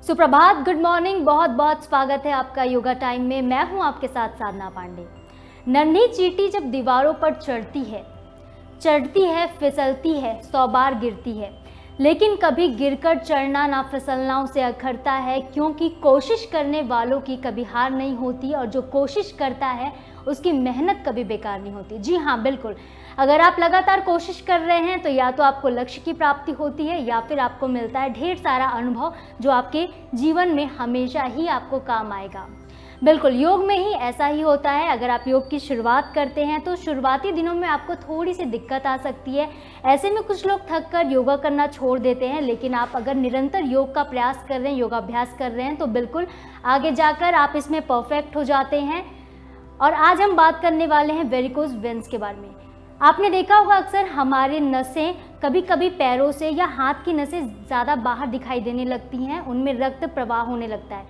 सुप्रभात, good morning. बहुत बहुत स्वागत है आपका योगा टाइम में। मैं हूं आपके साथ साधना पांडे। नन्ही चींटी जब दीवारों पर चढ़ती है, फिसलती है, 100 बार गिरती है, लेकिन कभी गिरकर चढ़ना ना फिसलना उसे अखरता है, क्योंकि कोशिश करने वालों की कभी हार नहीं होती और जो कोशिश करता है उसकी मेहनत कभी बेकार नहीं होती। जी हाँ, बिल्कुल। अगर आप लगातार कोशिश कर रहे हैं तो या तो आपको लक्ष्य की प्राप्ति होती है या फिर आपको मिलता है ढेर सारा अनुभव जो आपके जीवन में हमेशा ही आपको काम आएगा। बिल्कुल, योग में ही ऐसा ही होता है। अगर आप योग की शुरुआत करते हैं तो शुरुआती दिनों में आपको थोड़ी सी दिक्कत आ सकती है। ऐसे में कुछ लोग थक कर योगा करना छोड़ देते हैं, लेकिन आप अगर निरंतर योग का प्रयास कर रहे हैं, योगाभ्यास कर रहे हैं, तो बिल्कुल आगे जाकर आप इसमें परफेक्ट हो जाते हैं। और आज हम बात करने वाले हैं वेरिकोज वेन्स के बारे में। आपने देखा होगा अक्सर हमारे नसें कभी कभी पैरों से या हाथ की नसें ज़्यादा बाहर दिखाई देने लगती हैं, उनमें रक्त प्रवाह होने लगता है।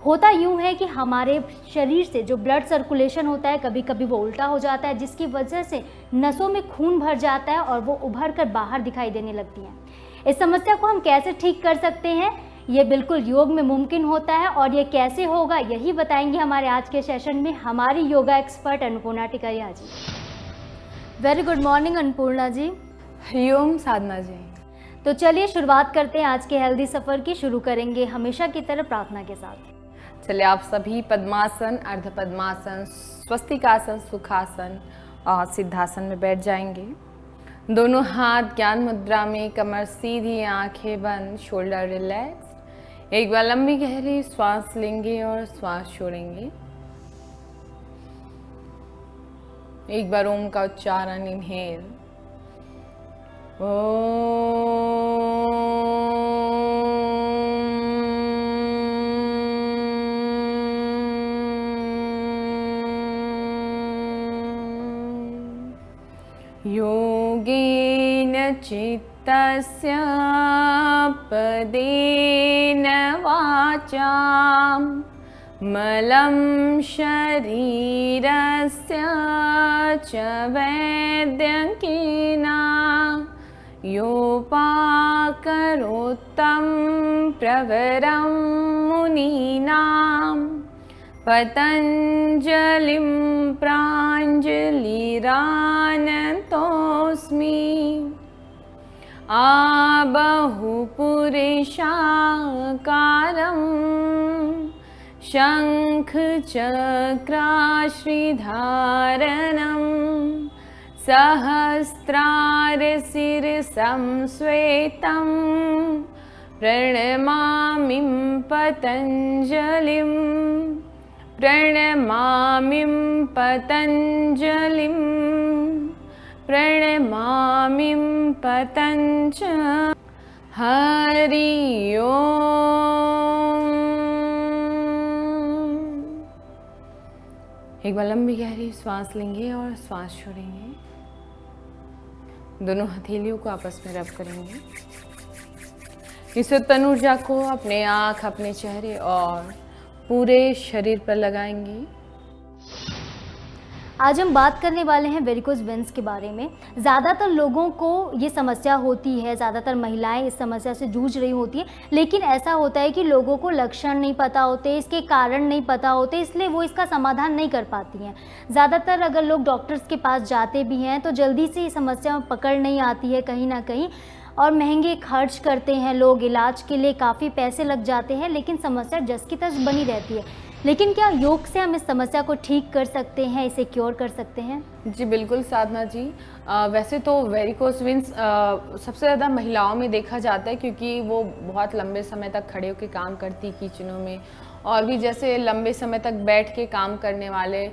होता यूँ है कि हमारे शरीर से जो ब्लड सर्कुलेशन होता है कभी कभी वो उल्टा हो जाता है, जिसकी वजह से नसों में खून भर जाता है और वो उभर कर बाहर दिखाई देने लगती हैं। इस समस्या को हम कैसे ठीक कर सकते हैं, ये बिल्कुल योग में मुमकिन होता है। और ये कैसे होगा यही बताएंगे हमारे आज के सेशन में हमारी योगा एक्सपर्ट अन्नपूर्णा टिकरिया जी। वेरी गुड मॉर्निंग अन्नपूर्णा जी। हरिओम साधना जी। तो चलिए शुरुआत करते हैं आज के हेल्दी सफ़र की। शुरू करेंगे हमेशा की तरह प्रार्थना के साथ। चलिए आप सभी पद्मासन, अर्ध पद्मासन, स्वस्तिकासन, सुखासन और सिद्धासन में बैठ जाएंगे। दोनों हाथ ज्ञान मुद्रा में, कमर सीधी, आंखें बंद, शोल्डर रिलैक्स। एक बार लंबी गहरी श्वास लेंगे और श्वास छोड़ेंगे। एक बार ओम का उच्चारण, इनहेल योगेन चित्तस्य पदेन वाचां मलं शरीरस्य च वैद्यकेना योपाकरोत्तं प्रवरं मुनीनां पतञ्जलिं प्राञ्जलिरानतोऽस्मि। आबहुपुरुषाकारं शङ्खचक्राश्रिधारणं सहस्रारशिरसं श्वेतं प्रणमामि पतञ्जलिं, प्रणमामि पतञ्जलिं, प्रणमामि पतञ्जलिं। हरि ओम। एक बार लंबी गहरी श्वास लेंगे और श्वास छोड़ेंगे। दोनों हथेलियों को आपस में रब करेंगे। इस तन ऊर्जा को अपने आँख, अपने चेहरे और पूरे शरीर पर लगाएंगे। आज हम बात करने वाले हैं वेरिकोज वेन्स के बारे में। ज़्यादातर लोगों को ये समस्या होती है, ज़्यादातर महिलाएं इस समस्या से जूझ रही होती हैं, लेकिन ऐसा होता है कि लोगों को लक्षण नहीं पता होते, इसके कारण नहीं पता होते, इसलिए वो इसका समाधान नहीं कर पाती हैं। ज़्यादातर अगर लोग डॉक्टर्स के पास जाते भी हैं तो जल्दी से इस समस्या में पकड़ नहीं आती है कहीं ना कहीं, और महंगे खर्च करते हैं लोग इलाज के लिए, काफ़ी पैसे लग जाते हैं, लेकिन समस्या जस की तस बनी रहती है। लेकिन क्या योग से हम इस समस्या को ठीक कर सकते हैं, इसे क्योर कर सकते हैं? जी बिल्कुल साधना जी। वैसे तो वेरिकोज वेन्स सबसे ज़्यादा महिलाओं में देखा जाता है, क्योंकि वो बहुत लंबे समय तक खड़े होकर काम करती किचनों में, और भी जैसे लंबे समय तक बैठ के काम करने वाले,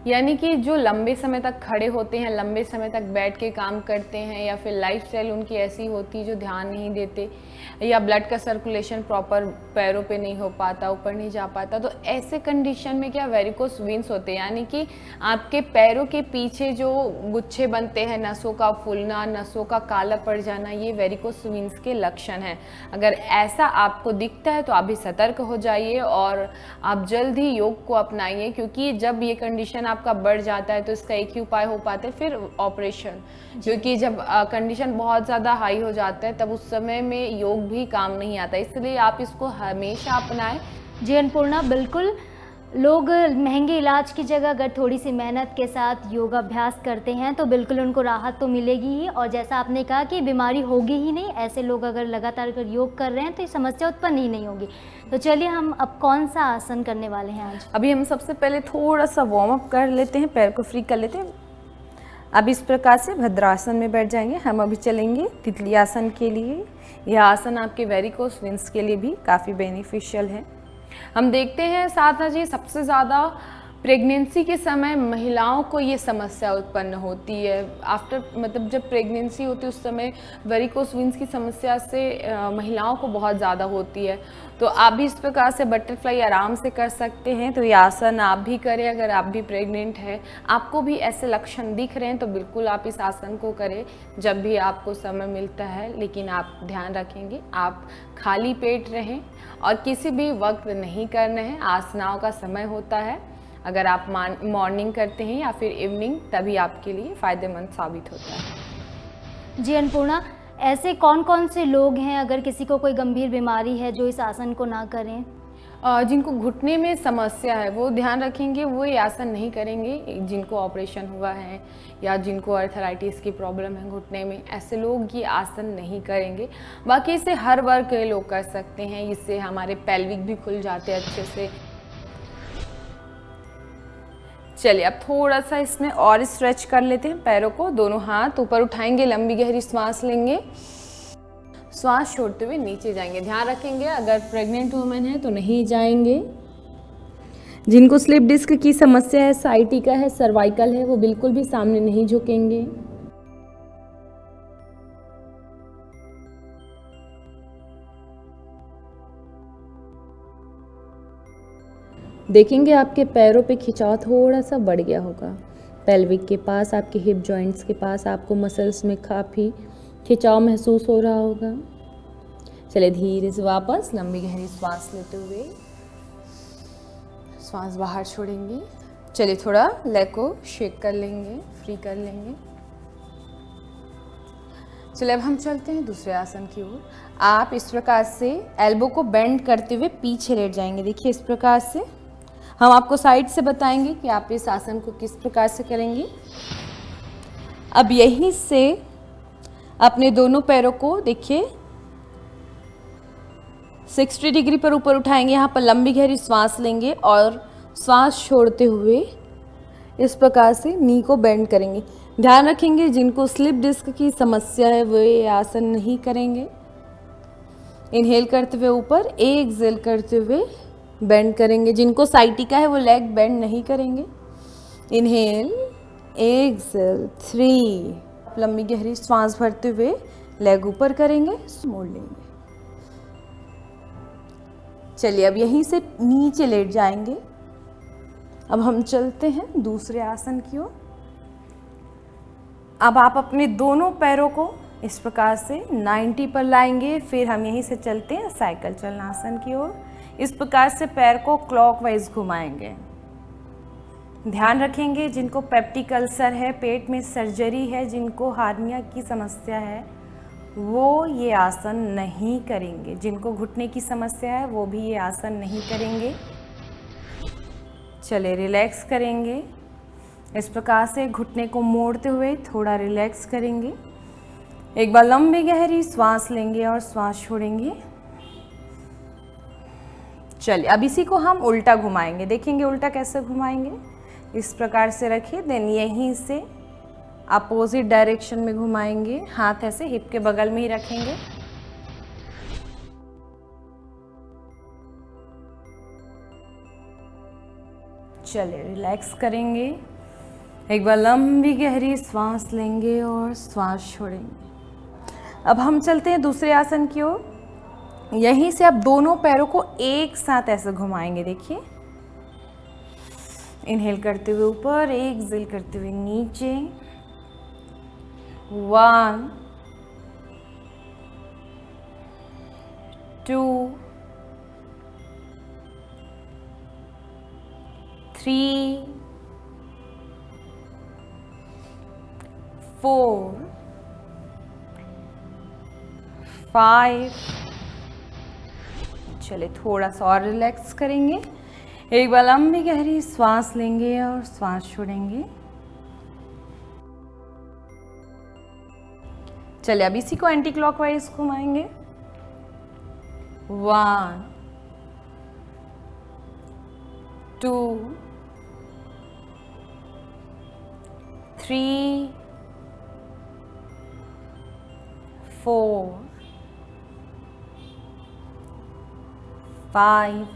यानी कि जो लंबे समय तक खड़े होते हैं, लंबे समय तक बैठ के काम करते हैं, या फिर लाइफस्टाइल उनकी ऐसी होती है जो ध्यान नहीं देते, या ब्लड का सर्कुलेशन प्रॉपर पैरों पे नहीं हो पाता, ऊपर नहीं जा पाता, तो ऐसे कंडीशन में क्या वेरिकोज वेन्स होते हैं, यानी कि आपके पैरों के पीछे जो गुच्छे बनते हैं, नसों का फूलना, नसों का काला पड़ जाना, ये वेरिकोज वेन्स के लक्षण हैं। अगर ऐसा आपको दिखता है तो आप भी सतर्क हो जाइए और आप जल्द ही योग को अपनाइए, क्योंकि जब ये कंडीशन आप आपका बढ़ जाता है तो इसका एक ही उपाय हो पाता है फिर ऑपरेशन, क्योंकि जब कंडीशन बहुत ज़्यादा हाई हो जाता है तब उस समय में योग भी काम नहीं आता, इसलिए आप इसको हमेशा अपनाएं। जी अन्नपूर्णा, बिल्कुल लोग महंगे इलाज की जगह अगर थोड़ी सी मेहनत के साथ योगाभ्यास करते हैं तो बिल्कुल उनको राहत तो मिलेगी ही, और जैसा आपने कहा कि बीमारी होगी ही नहीं। ऐसे लोग अगर लगातार अगर योग कर रहे हैं तो ये समस्या उत्पन्न ही नहीं होगी। तो चलिए हम अब कौन सा आसन करने वाले हैं आज? अभी हम सबसे पहले थोड़ा सा वार्म अप कर लेते हैं, पैर को फ्री कर लेते हैं। अब इस प्रकार से भद्रासन में बैठ जाएंगे। हम अभी चलेंगे तितली आसन के लिए। यह आसन आपके वेरिकोस वेन्स के लिए भी काफ़ी बेनिफिशियल है। हम देखते हैं साधना जी, सबसे ज़्यादा प्रेगनेंसी के समय महिलाओं को ये समस्या उत्पन्न होती है। आफ्टर मतलब जब प्रेगनेंसी होती है उस समय वेरिकोस वेन्स की समस्या से महिलाओं को बहुत ज़्यादा होती है। तो आप भी इस प्रकार से बटरफ्लाई आराम से कर सकते हैं। तो ये आसन आप भी करें। अगर आप भी प्रेग्नेंट हैं, आपको भी ऐसे लक्षण दिख रहे हैं तो बिल्कुल आप इस आसन को करें जब भी आपको समय मिलता है। लेकिन आप ध्यान रखेंगे आप खाली पेट रहें और किसी भी वक्त नहीं करना है। आसनाओं का समय होता है, अगर आप मॉर्निंग करते हैं या फिर इवनिंग, तभी आपके लिए फ़ायदेमंद साबित होता है। जी अन्नपूर्णा, ऐसे कौन कौन से लोग हैं अगर किसी को कोई गंभीर बीमारी है जो इस आसन को ना करें? जिनको घुटने में समस्या है वो ध्यान रखेंगे, वो ये आसन नहीं करेंगे। जिनको ऑपरेशन हुआ है या जिनको अर्थराइटिस की प्रॉब्लम है घुटने में, ऐसे लोग ये आसन नहीं करेंगे। बाकी इसे हर वर्ग के लोग कर सकते हैं। इससे हमारे पेल्विक भी खुल जाते हैं अच्छे से। चलिए अब थोड़ा सा इसमें और स्ट्रेच कर लेते हैं। पैरों को दोनों हाथ ऊपर उठाएंगे, लंबी गहरी सांस लेंगे, श्वास छोड़ते हुए नीचे जाएंगे। ध्यान रखेंगे अगर प्रेग्नेंट वुमेन है तो नहीं जाएंगे। जिनको स्लिप डिस्क की समस्या है, साइटिका है, सर्वाइकल है, वो बिल्कुल भी सामने नहीं झुकेंगे। देखेंगे आपके पैरों पे खिंचाव थोड़ा सा बढ़ गया होगा। पेल्विक के पास, आपके हिप जॉइंट्स के पास आपको मसल्स में काफ़ी खिंचाव महसूस हो रहा होगा। चलिए धीरे से वापस लंबी गहरी सांस लेते हुए सांस बाहर छोड़ेंगे। चलिए थोड़ा लेग को शेक कर लेंगे, फ्री कर लेंगे। चलिए अब हम चलते हैं दूसरे आसन की ओर। आप इस प्रकार से एल्बो को बेंड करते हुए पीछे लेट जाएंगे। देखिए इस प्रकार से। हम आपको साइड से बताएंगे कि आप इस आसन को किस प्रकार से करेंगे। अब यहीं से अपने दोनों पैरों को देखिए 60 डिग्री पर ऊपर उठाएंगे। यहाँ पर लंबी गहरी सांस लेंगे और सांस छोड़ते हुए इस प्रकार से नी को बेंड करेंगे। ध्यान रखेंगे जिनको स्लिप डिस्क की समस्या है वो ये आसन नहीं करेंगे। इनहेल करते हुए ऊपर, एक्सहेल करते हुए बेंड करेंगे। जिनको साइटिका है वो लेग बेंड नहीं करेंगे। इनहेल, एक्सहेल, 3, लंबी गहरी सांस भरते हुए लेग ऊपर करेंगे, मोड़ लेंगे। चलिए अब यहीं से नीचे लेट जाएंगे। अब हम चलते हैं दूसरे आसन की ओर। अब आप अपने दोनों पैरों को इस प्रकार से 90 पर लाएंगे। फिर हम यहीं से चलते हैं साइकिल चलनासन की ओर। इस प्रकार से पैर को क्लॉकवाइज घुमाएंगे। ध्यान रखेंगे जिनको पेप्टिक अल्सर है, पेट में सर्जरी है, जिनको हार्निया की समस्या है, वो ये आसन नहीं करेंगे। जिनको घुटने की समस्या है वो भी ये आसन नहीं करेंगे। चले रिलैक्स करेंगे। इस प्रकार से घुटने को मोड़ते हुए थोड़ा रिलैक्स करेंगे। एक बार लंबी गहरी सांस लेंगे और सांस छोड़ेंगे। चलिए अब इसी को हम उल्टा घुमाएंगे। देखेंगे उल्टा कैसे घुमाएंगे। इस प्रकार से रखिए, देन यहीं से अपोजिट डायरेक्शन में घुमाएंगे। हाथ ऐसे हिप के बगल में ही रखेंगे। चलिए रिलैक्स करेंगे। एक बार लंबी गहरी सांस लेंगे और सांस छोड़ेंगे। अब हम चलते हैं दूसरे आसन की ओर। यहीं से आप दोनों पैरों को एक साथ ऐसे घुमाएंगे। देखिए इनहेल करते हुए ऊपर, एक्सहेल करते हुए नीचे। 1, 2, 3, 4 5। चलिए थोड़ा सा और रिलैक्स करेंगे। एक बार लंबी गहरी श्वास लेंगे और श्वास छोड़ेंगे। चलिए अब इसी को एंटी क्लॉकवाइज घुमाएंगे। 1 2 3 4 5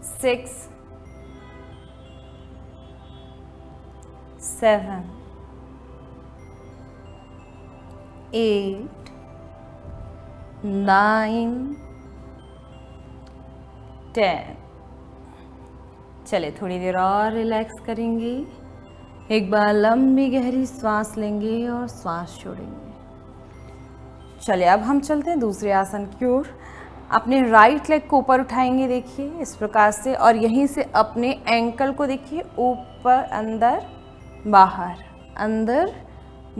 6 7 8 9 10। चले थोड़ी देर और रिलैक्स करेंगे। एक बार लंबी गहरी श्वास लेंगे और श्वास छोड़ेंगे। चलिए अब हम चलते हैं दूसरे आसन की ओर। अपने राइट लेग को ऊपर उठाएंगे, देखिए इस प्रकार से, और यहीं से अपने एंकल को देखिए ऊपर अंदर बाहर अंदर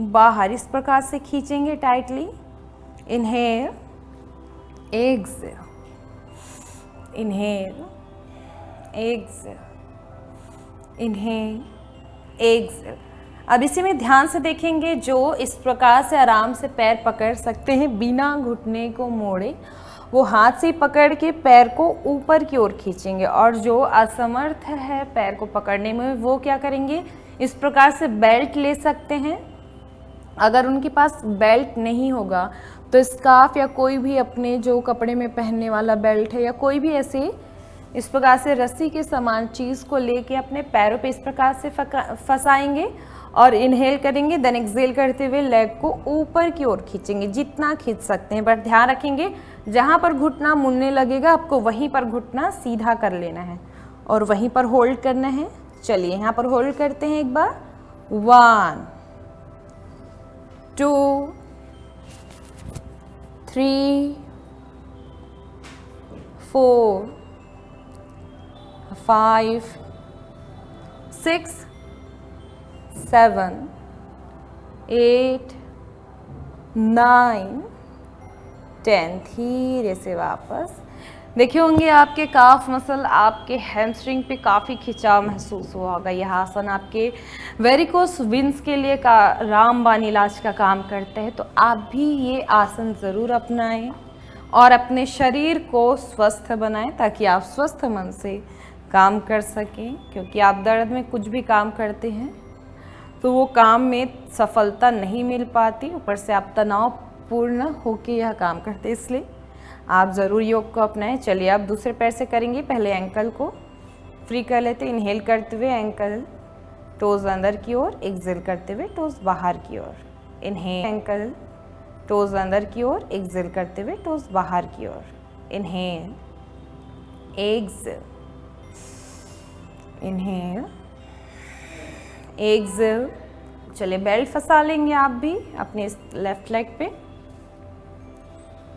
बाहर इस प्रकार से खींचेंगे tightly. Inhale exhale, inhale exhale, inhale exhale. अब इसी में ध्यान से देखेंगे, जो इस प्रकार से आराम से पैर पकड़ सकते हैं बिना घुटने को मोड़े, वो हाथ से पकड़ के पैर को ऊपर की ओर खींचेंगे। और जो असमर्थ है पैर को पकड़ने में, वो क्या करेंगे, इस प्रकार से बेल्ट ले सकते हैं। अगर उनके पास बेल्ट नहीं होगा तो स्कार्फ या कोई भी अपने जो कपड़े में पहनने वाला बेल्ट है या कोई भी ऐसे इस प्रकार से रस्सी के समान चीज़ को लेके अपने पैरों पे इस प्रकार से फंसाएंगे और इनहेल करेंगे। देन एक्सहेल करते हुए लेग को ऊपर की ओर खींचेंगे, जितना खींच सकते हैं। बट ध्यान रखेंगे, जहाँ पर घुटना मुड़ने लगेगा आपको वहीं पर घुटना सीधा कर लेना है और वहीं पर होल्ड करना है। चलिए यहाँ पर होल्ड करते हैं एक बार। 1 2 3 4 5 6 7 8 9 10। धीरे से वापस। देखे होंगे आपके काफ मसल, आपके हैमस्ट्रिंग पे काफ़ी खिंचाव महसूस हुआ होगा। यह आसन आपके वेरिकोस विंस के लिए रामबाण इलाज का काम करता है। तो आप भी ये आसन ज़रूर अपनाएं और अपने शरीर को स्वस्थ बनाएं, ताकि आप स्वस्थ मन से काम कर सकें। क्योंकि आप दर्द में कुछ भी काम करते हैं तो वो काम में सफलता नहीं मिल पाती, ऊपर से आप तनावपूर्ण होकर यह काम करते, इसलिए आप ज़रूर योग को अपनाएं। चलिए आप दूसरे पैर से करेंगे। पहले एंकल को फ्री कर लेते, इनहेल करते हुए एंकल टोज अंदर की ओर, एक्सहेल करते हुए टोज बाहर की ओर। इनहेल एंकल टोज अंदर की ओर, एक्सहेल करते हुए टोज बाहर की ओर। Inhale exhale, inhale exhale. चलिए बेल्ट फंसा लेंगे आप भी अपने लेफ्ट लेग पे।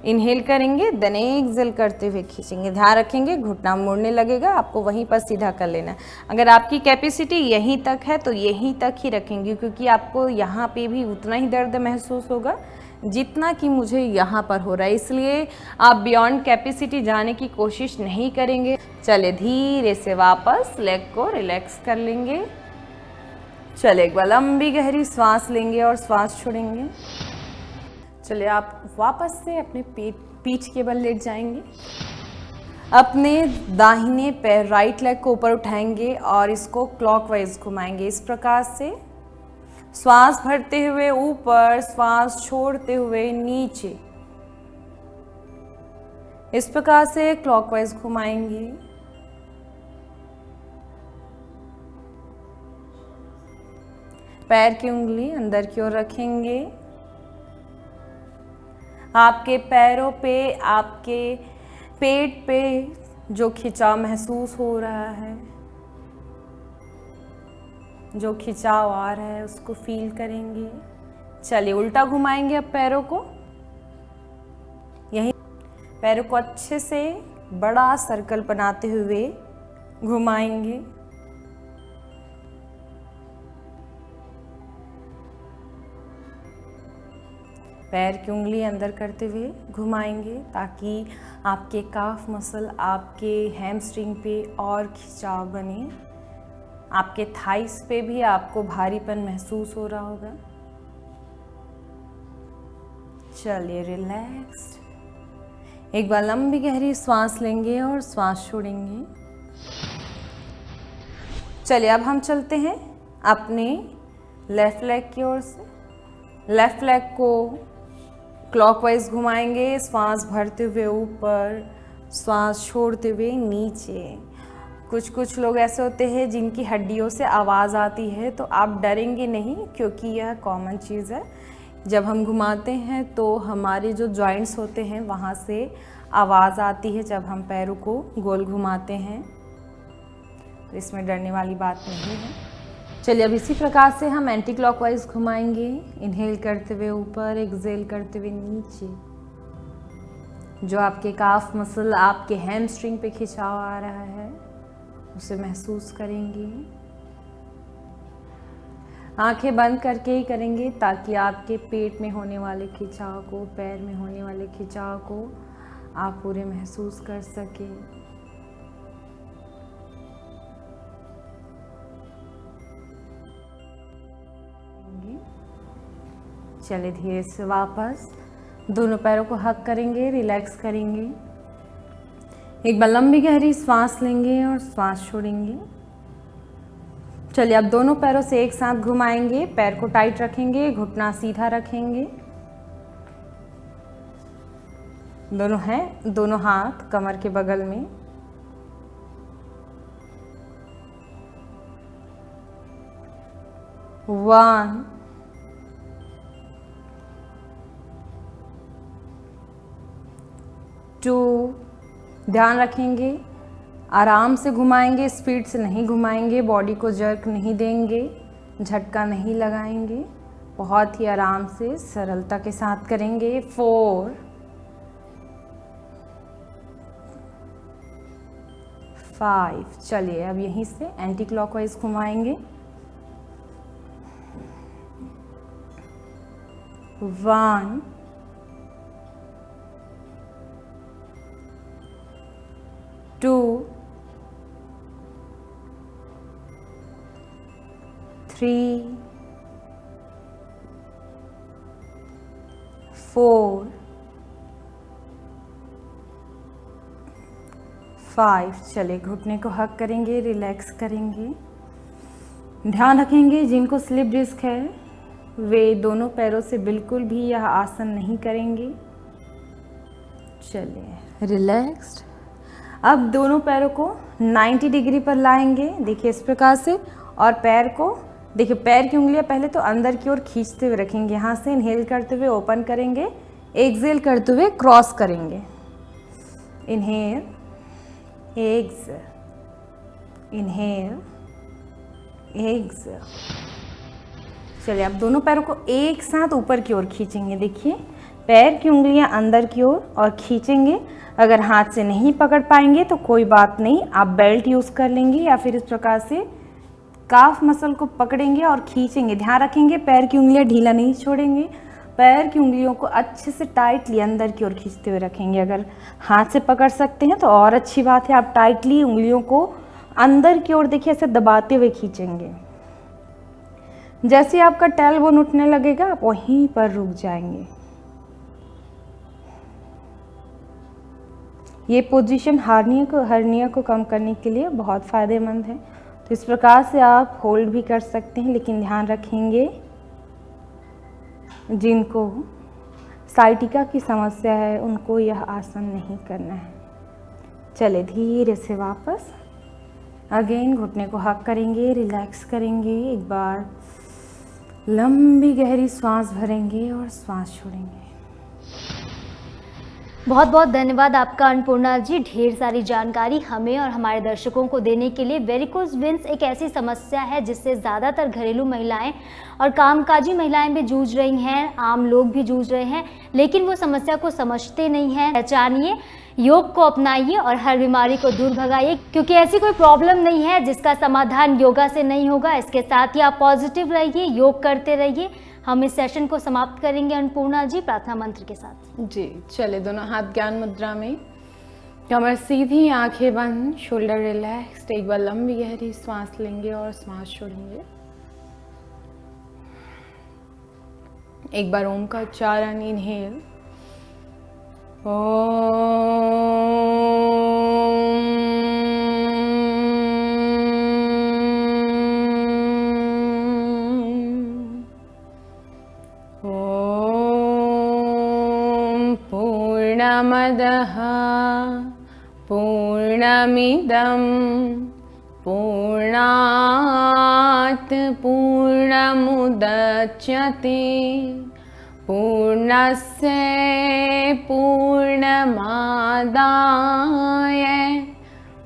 इनहेल करेंगे, देन एक्सहेल करते हुए खींचेंगे। ध्यान रखेंगे घुटना मुड़ने लगेगा, आपको वहीं पर सीधा कर लेना है। अगर आपकी कैपेसिटी यहीं तक है तो यहीं तक ही रखेंगे, क्योंकि आपको यहाँ पे भी उतना ही दर्द महसूस होगा जितना कि मुझे यहाँ पर हो रहा है, इसलिए आप बियॉन्ड कैपेसिटी जाने की कोशिश नहीं करेंगे। चले धीरे से वापस लेग को रिलैक्स कर लेंगे। चले एक बार लंबी गहरी श्वास लेंगे और श्वास छोड़ेंगे। चलिए आप वापस से अपने पीठ के बल लेट जाएंगे। अपने दाहिने पैर राइट लेग को ऊपर उठाएंगे और इसको क्लॉकवाइज घुमाएंगे इस प्रकार से। श्वास भरते हुए ऊपर, श्वास छोड़ते हुए नीचे, इस प्रकार से क्लॉकवाइज घुमाएंगे। पैर की उंगली अंदर की ओर रखेंगे। आपके पैरों पे, आपके पेट पे जो खिंचाव महसूस हो रहा है, जो खिंचाव आ रहा है, उसको फील करेंगे। चलिए उल्टा घुमाएंगे अब पैरों को। यही पैरों को अच्छे से बड़ा सर्कल बनाते हुए घुमाएंगे। पैर की उंगली अंदर करते हुए घुमाएंगे ताकि आपके काफ मसल, आपके हैमस्ट्रिंग पे और खिंचाव बने। आपके थाइस पे भी आपको भारीपन महसूस हो रहा होगा। चलिए रिलैक्स्ड। एक बार लंबी गहरी सांस लेंगे और सांस छोड़ेंगे। चलिए अब हम चलते हैं अपने लेफ्ट लेग की ओर से। लेफ्ट लेग को क्लॉकवाइज घुमाएंगे, सांस भरते हुए ऊपर, सांस छोड़ते हुए नीचे। कुछ लोग ऐसे होते हैं जिनकी हड्डियों से आवाज़ आती है, तो आप डरेंगे नहीं क्योंकि यह कॉमन चीज़ है। जब हम घुमाते हैं तो हमारे जो जॉइंट्स होते हैं वहाँ से आवाज़ आती है जब हम पैरों को गोल घुमाते हैं, तो इसमें डरने वाली बात नहीं है। चलिए अब इसी प्रकार से हम एंटी क्लॉकवाइज घुमाएंगे। इनहेल करते हुए ऊपर, एक्सहेल करते हुए नीचे। जो आपके काफ मसल, आपके हैमस्ट्रिंग पे खिंचाव आ रहा है उसे महसूस करेंगे। आंखें बंद करके ही करेंगे ताकि आपके पेट में होने वाले खिंचाव को, पैर में होने वाले खिंचाव को आप पूरे महसूस कर सकें। चलिए धीरे से वापस दोनों पैरों को हक करेंगे, रिलैक्स करेंगे। एक बार लंबी गहरी सांस लेंगे और सांस छोड़ेंगे। चलिए अब दोनों पैरों से एक साथ घुमाएंगे, पैर को टाइट रखेंगे, घुटना सीधा रखेंगे। दोनों हाथ कमर के बगल में। वन, टू, ध्यान रखेंगे आराम से घुमाएंगे, स्पीड से नहीं घुमाएंगे, बॉडी को जर्क नहीं देंगे, झटका नहीं लगाएंगे, बहुत ही आराम से सरलता के साथ करेंगे। 4, 5, चलिए अब यहीं से एंटी क्लॉकवाइज घुमाएंगे। 1, 2, 3, 4, 5। चलिए घुटने को हक करेंगे, रिलैक्स करेंगे। ध्यान रखेंगे जिनको स्लिप डिस्क है वे दोनों पैरों से बिल्कुल भी यह आसन नहीं करेंगे। चलिए रिलैक्स्ड। अब दोनों पैरों को 90 डिग्री पर लाएंगे, देखिए इस प्रकार से, और पैर को देखिए पैर की उंगलियां पहले तो अंदर की ओर खींचते हुए रखेंगे। यहाँ से इनहेल करते हुए ओपन करेंगे, एक्सहेल करते हुए क्रॉस करेंगे। Inhale, exhale, inhale, exhale. चलिए अब दोनों पैरों को एक साथ ऊपर की ओर खींचेंगे। देखिए पैर की उंगलियां अंदर की ओर और खींचेंगे। अगर हाथ से नहीं पकड़ पाएंगे तो कोई बात नहीं, आप बेल्ट यूज़ कर लेंगे या फिर इस प्रकार से काफ मसल को पकड़ेंगे और खींचेंगे। ध्यान रखेंगे पैर की उंगलियां ढीला नहीं छोड़ेंगे, पैर की उंगलियों को अच्छे से टाइटली अंदर की ओर खींचते हुए रखेंगे। अगर हाथ से पकड़ सकते हैं तो और अच्छी बात है, आप टाइटली उंगलियों को अंदर की ओर देखिए ऐसे दबाते हुए खींचेंगे। जैसे आपका टेल बोन उठने लगेगा आप वहीं पर रुक जाएंगे। ये पोजीशन हर्निया को कम करने के लिए बहुत फ़ायदेमंद है। तो इस प्रकार से आप होल्ड भी कर सकते हैं, लेकिन ध्यान रखेंगे जिनको साइटिका की समस्या है उनको यह आसन नहीं करना है। चले धीरे से वापस अगेन घुटने को हक करेंगे, रिलैक्स करेंगे। एक बार लंबी गहरी सांस भरेंगे और सांस छोड़ेंगे। बहुत बहुत धन्यवाद आपका अन्नपूर्णा जी, ढेर सारी जानकारी हमें और हमारे दर्शकों को देने के लिए। वेरिकोज वेन्स एक ऐसी समस्या है जिससे ज़्यादातर घरेलू महिलाएं और कामकाजी महिलाएं भी जूझ रही हैं, आम लोग भी जूझ रहे हैं, लेकिन वो समस्या को समझते नहीं हैं। पहचानिए, योग को अपनाइए और हर बीमारी को दूर भगाइए, क्योंकि ऐसी कोई प्रॉब्लम नहीं है जिसका समाधान योगा से नहीं होगा। इसके साथ ही आप पॉजिटिव रहिए, योग करते रहिए। हम इस सेशन को समाप्त करेंगे अन्नपूर्णा जी प्रार्थना मंत्र के साथ। जी चले, दोनों हाथ ज्ञान मुद्रा में, कमर सीधी, आंखें बंद, शोल्डर रिलैक्स्ड। एक बार लंबी गहरी सांस लेंगे और सांस छोड़ेंगे। एक बार ओम का उच्चारण, इनहेल, पूर्णमदः पूर्णमिदं पूर्णात् पूर्णमुदच्यते पूर्णस्य पूर्णमादाय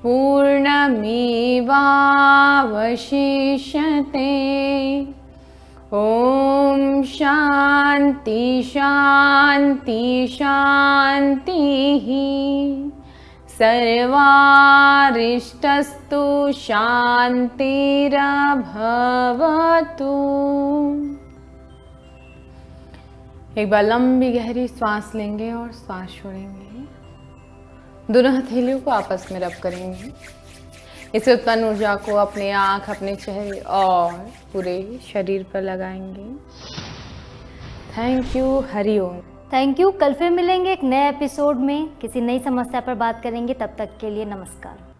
पूर्णमेवावशिष्यते। ॐ शान्ति शान्ति शान्तिः। सर्वारिष्टस्तु शान्तिरभवतु। एक बार लंबी गहरी सांस लेंगे और सांस छोड़ेंगे। दोनों हथेलियों को आपस में रब करेंगे। इसे उत्पन्न ऊर्जा को अपने आँख, अपने चेहरे और पूरे शरीर पर लगाएंगे। Thank you. Hari Om. Thank you. कल फिर मिलेंगे एक नए एपिसोड में, किसी नई समस्या पर बात करेंगे। तब तक के लिए नमस्कार।